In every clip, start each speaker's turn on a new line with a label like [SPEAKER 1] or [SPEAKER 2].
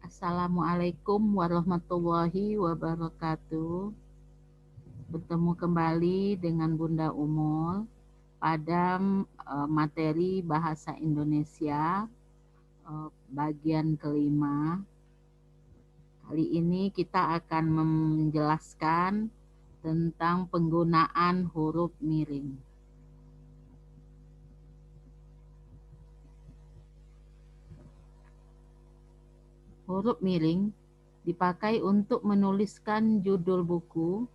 [SPEAKER 1] Assalamualaikum warahmatullahi wabarakatuh. Bertemu kembali dengan Bunda Umul pada materi Bahasa Indonesia bagian kelima. Kali ini kita akan menjelaskan tentang penggunaan huruf miring. Huruf miring dipakai untuk menuliskan judul buku,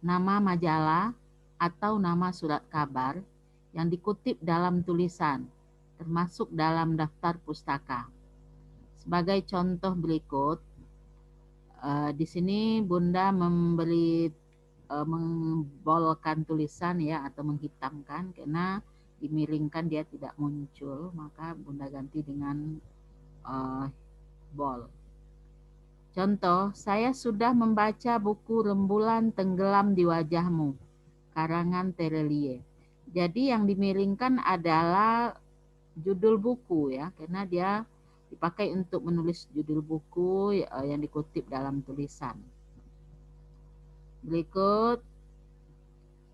[SPEAKER 1] nama majalah, atau nama surat kabar yang dikutip dalam tulisan, termasuk dalam daftar pustaka. Sebagai contoh berikut, di sini Bunda membolkan tulisan ya, atau menghitamkan, karena dimiringkan dia tidak muncul, maka Bunda ganti dengan bol. Contoh, saya sudah membaca buku Rembulan Tenggelam di Wajahmu, karangan Terelie. Jadi yang dimiringkan adalah judul buku ya, karena dia dipakai untuk menulis judul buku yang dikutip dalam tulisan. Berikut,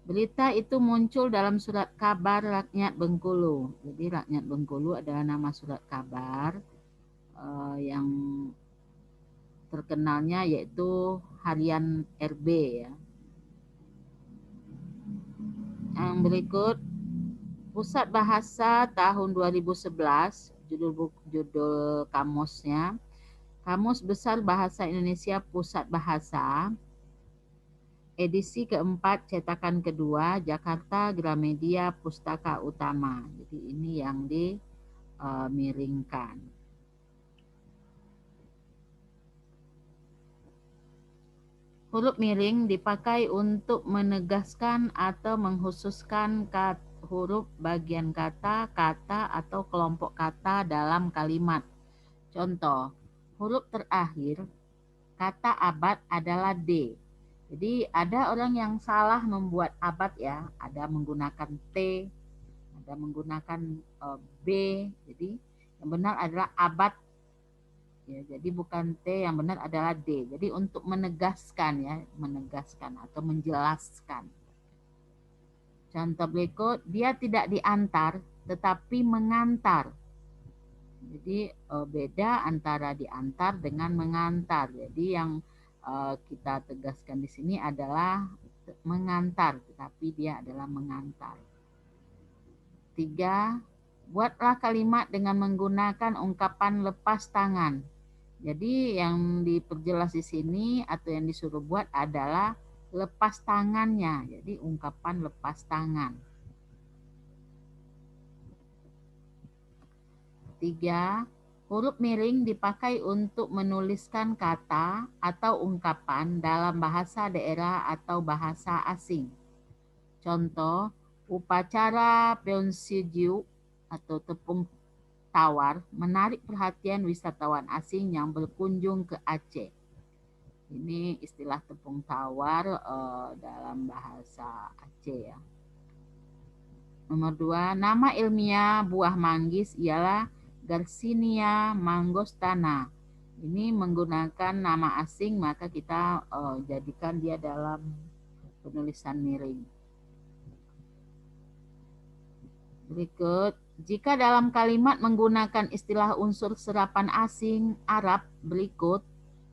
[SPEAKER 1] berita itu muncul dalam surat kabar Rakyat Bengkulu. Jadi Rakyat Bengkulu adalah nama surat kabar yang terkenalnya yaitu harian RB ya. Yang berikut, Pusat Bahasa tahun 2011, judul kamusnya, Kamus Besar Bahasa Indonesia Pusat Bahasa, edisi keempat, cetakan kedua, Jakarta Gramedia Pustaka Utama. Jadi ini yang dimiringkan. Huruf miring dipakai untuk menegaskan atau menghususkan huruf bagian kata, atau kelompok kata dalam kalimat. Contoh, huruf terakhir kata abad adalah D. Jadi ada orang yang salah membuat abad ya, ada menggunakan T, ada menggunakan B. Jadi yang benar adalah abad. Ya, jadi bukan T, yang benar adalah D. Jadi untuk menegaskan ya, menegaskan atau menjelaskan. Contoh berikut, dia tidak diantar tetapi mengantar. Jadi beda antara diantar dengan mengantar. Jadi yang kita tegaskan di sini adalah mengantar, tetapi dia adalah mengantar. 3. Buatlah kalimat dengan menggunakan ungkapan lepas tangan. Jadi yang diperjelas di sini atau yang disuruh buat adalah lepas tangannya. Jadi ungkapan lepas tangan. 3. Huruf miring dipakai untuk menuliskan kata atau ungkapan dalam bahasa daerah atau bahasa asing. Contoh, upacara Pyeongseju atau tepung tawar menarik perhatian wisatawan asing yang berkunjung ke Aceh. Ini istilah tepung tawar dalam bahasa Aceh ya. Nomor 2, nama ilmiah buah manggis ialah Garcinia mangostana. Ini menggunakan nama asing, maka kita jadikan dia dalam penulisan miring. Berikut, jika dalam kalimat menggunakan istilah unsur serapan asing Arab berikut,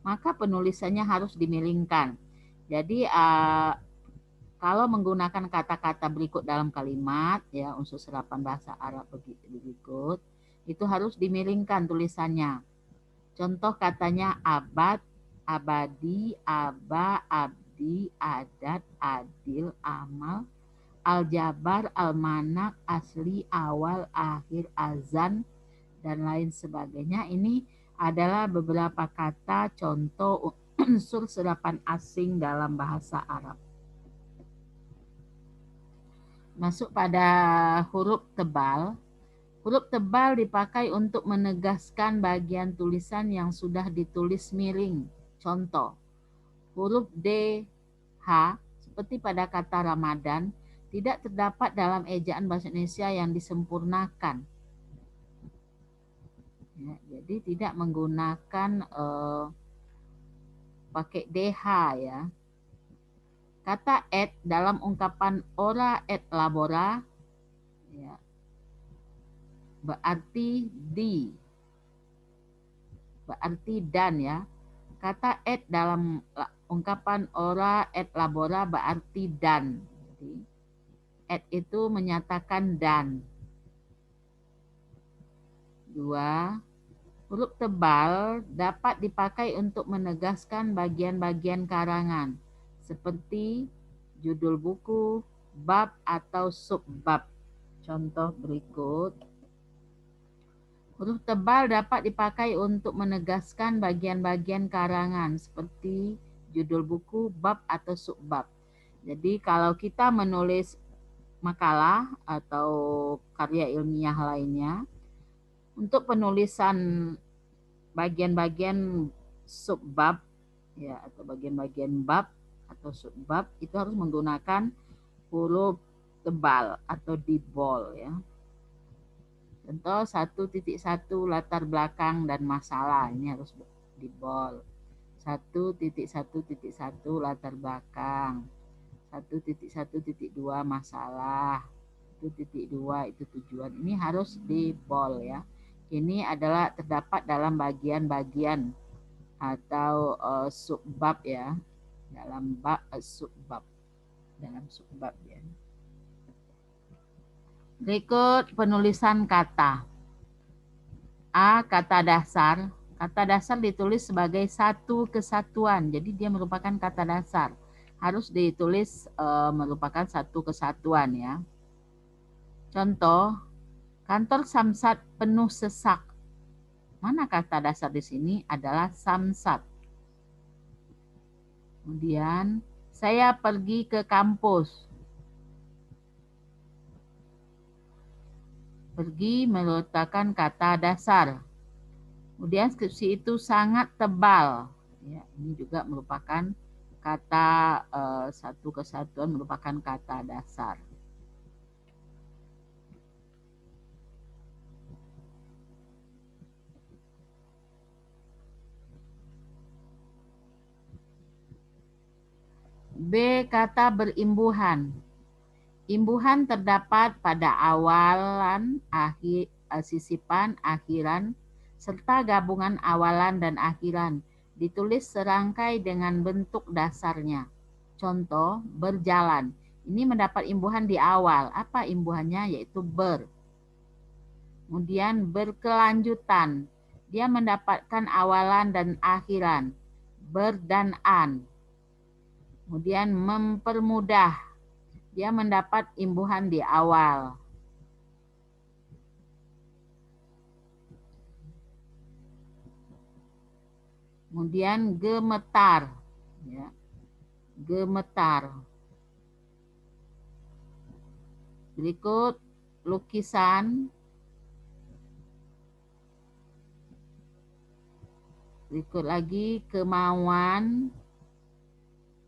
[SPEAKER 1] maka penulisannya harus dimiringkan. Jadi kalau menggunakan kata-kata berikut dalam kalimat, ya unsur serapan bahasa Arab berikut, itu harus dimiringkan tulisannya. Contoh katanya abad, abadi, aba, abdi, adat, adil, amal, aljabar, almanak, asli, awal, akhir, azan, dan lain sebagainya. Ini adalah beberapa kata contoh unsur serapan asing dalam bahasa Arab. Masuk pada huruf tebal. Huruf tebal dipakai untuk menegaskan bagian tulisan yang sudah ditulis miring. Contoh, huruf D, H, seperti pada kata Ramadan, tidak terdapat dalam ejaan bahasa Indonesia yang disempurnakan. Ya, jadi tidak menggunakan pakai DH ya. Kata et dalam ungkapan ora et labora ya, berarti di, berarti dan ya. Kata et dalam ungkapan ora et labora berarti dan. Jadi, et itu menyatakan dan. 2. Huruf tebal dapat dipakai untuk menegaskan bagian-bagian karangan, seperti judul buku, bab atau subbab. Contoh berikut. Huruf tebal dapat dipakai untuk menegaskan bagian-bagian karangan, seperti judul buku, bab atau subbab. Jadi kalau kita menulis makalah atau karya ilmiah lainnya, untuk penulisan bagian-bagian subbab ya, atau bagian-bagian bab atau subbab itu harus menggunakan huruf tebal atau dibol ya. Contoh 1.1 latar belakang dan masalah, ini harus dibol. 1.1.1 latar belakang, 1.1.2 masalah, 1.2 itu tujuan. Ini harus dibol ya. Ini adalah terdapat dalam bagian-bagian atau subbab ya, dalam bab subbab, dalam subbab ya. Berikut penulisan kata. A. Kata dasar. Kata dasar ditulis sebagai satu kesatuan, jadi dia merupakan kata dasar. Harus ditulis merupakan satu kesatuan ya. Contoh, kantor Samsat penuh sesak. Mana kata dasar di sini adalah Samsat. Kemudian, saya pergi ke kampus. Pergi meletakkan kata dasar. Kemudian skripsi itu sangat tebal. Ya, ini juga merupakan kata satu kesatuan, merupakan kata dasar. B. Kata berimbuhan. Imbuhan terdapat pada awalan, akhir, sisipan, akhiran, serta gabungan awalan dan akhiran. Ditulis serangkai dengan bentuk dasarnya. Contoh, berjalan. Ini mendapat imbuhan di awal. Apa imbuhannya? Yaitu ber. Kemudian berkelanjutan. Dia mendapatkan awalan dan akhiran. Ber dan an. Kemudian mempermudah. Dia mendapat imbuhan di awal. Kemudian gemetar. Ya. Gemetar. Berikut lukisan. Berikut lagi kemauan.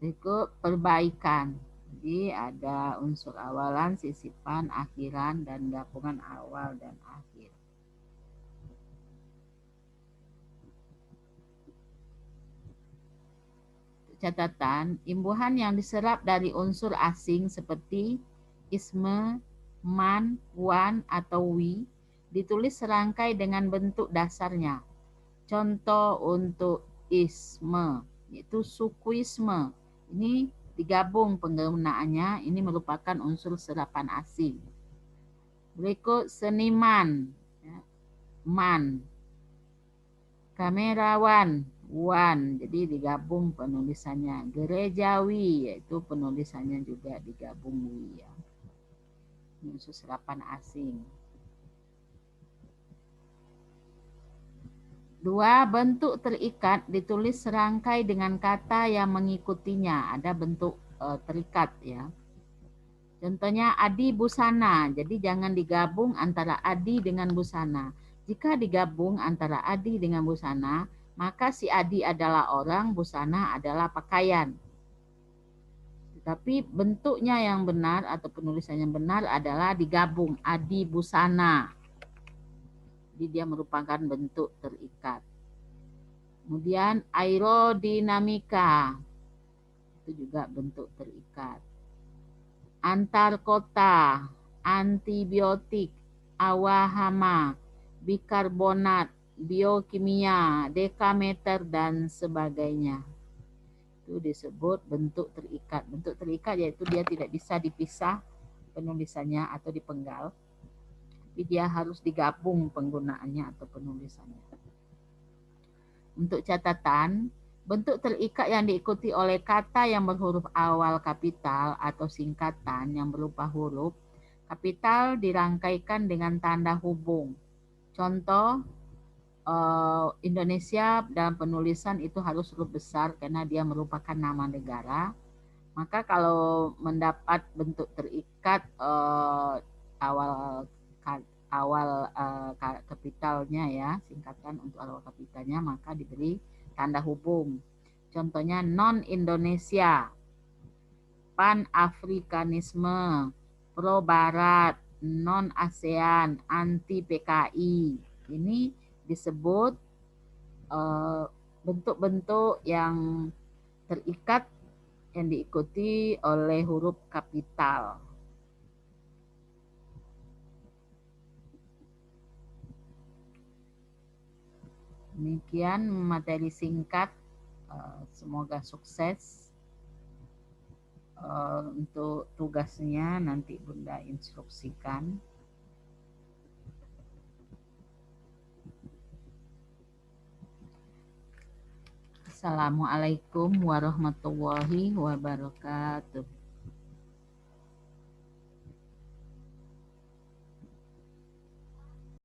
[SPEAKER 1] Berikut perbaikan. Jadi ada unsur awalan, sisipan, akhiran, dan gabungan awal dan akhir. Catatan, imbuhan yang diserap dari unsur asing seperti isme, man, wan, atau wi ditulis serangkai dengan bentuk dasarnya. Contoh untuk isme, yaitu sukuisme. Ini digabung penggunaannya, ini merupakan unsur serapan asing. Berikut seniman, ya, man. Kamerawan, wan, jadi digabung penulisannya. Gerejawi, yaitu penulisannya juga digabung wi ya. Ini unsur serapan asing. 2. Bentuk terikat ditulis serangkai dengan kata yang mengikutinya. Ada bentuk terikat ya. Contohnya adi busana. Jadi jangan digabung antara adi dengan busana. Jika digabung antara adi dengan busana, maka si adi adalah orang, busana adalah pakaian. Tetapi bentuknya yang benar atau penulisan yang benar adalah digabung adi busana. Jadi dia merupakan bentuk terikat. Kemudian aerodinamika, itu juga bentuk terikat. Antar kota, antibiotik, awahama, bikarbonat, biokimia, dekameter, dan sebagainya. Itu disebut bentuk terikat. Bentuk terikat yaitu dia tidak bisa dipisah penulisannya atau dipenggal, tapi dia harus digabung penggunaannya atau penulisannya. Untuk catatan, bentuk terikat yang diikuti oleh kata yang berhuruf awal kapital atau singkatan yang berupa huruf kapital dirangkaikan dengan tanda hubung. Contoh, Indonesia dalam penulisan itu harus huruf besar karena dia merupakan nama negara. Maka kalau mendapat bentuk terikat awal kapitalnya ya, singkatan untuk awal kapitalnya, maka diberi tanda hubung. Contohnya non-Indonesia, pan-afrikanisme, pro-barat, non-ASEAN, anti-PKI. Ini disebut bentuk-bentuk yang terikat yang diikuti oleh huruf kapital. Demikian materi singkat, semoga sukses. Untuk tugasnya nanti Bunda instruksikan. Assalamualaikum warahmatullahi wabarakatuh.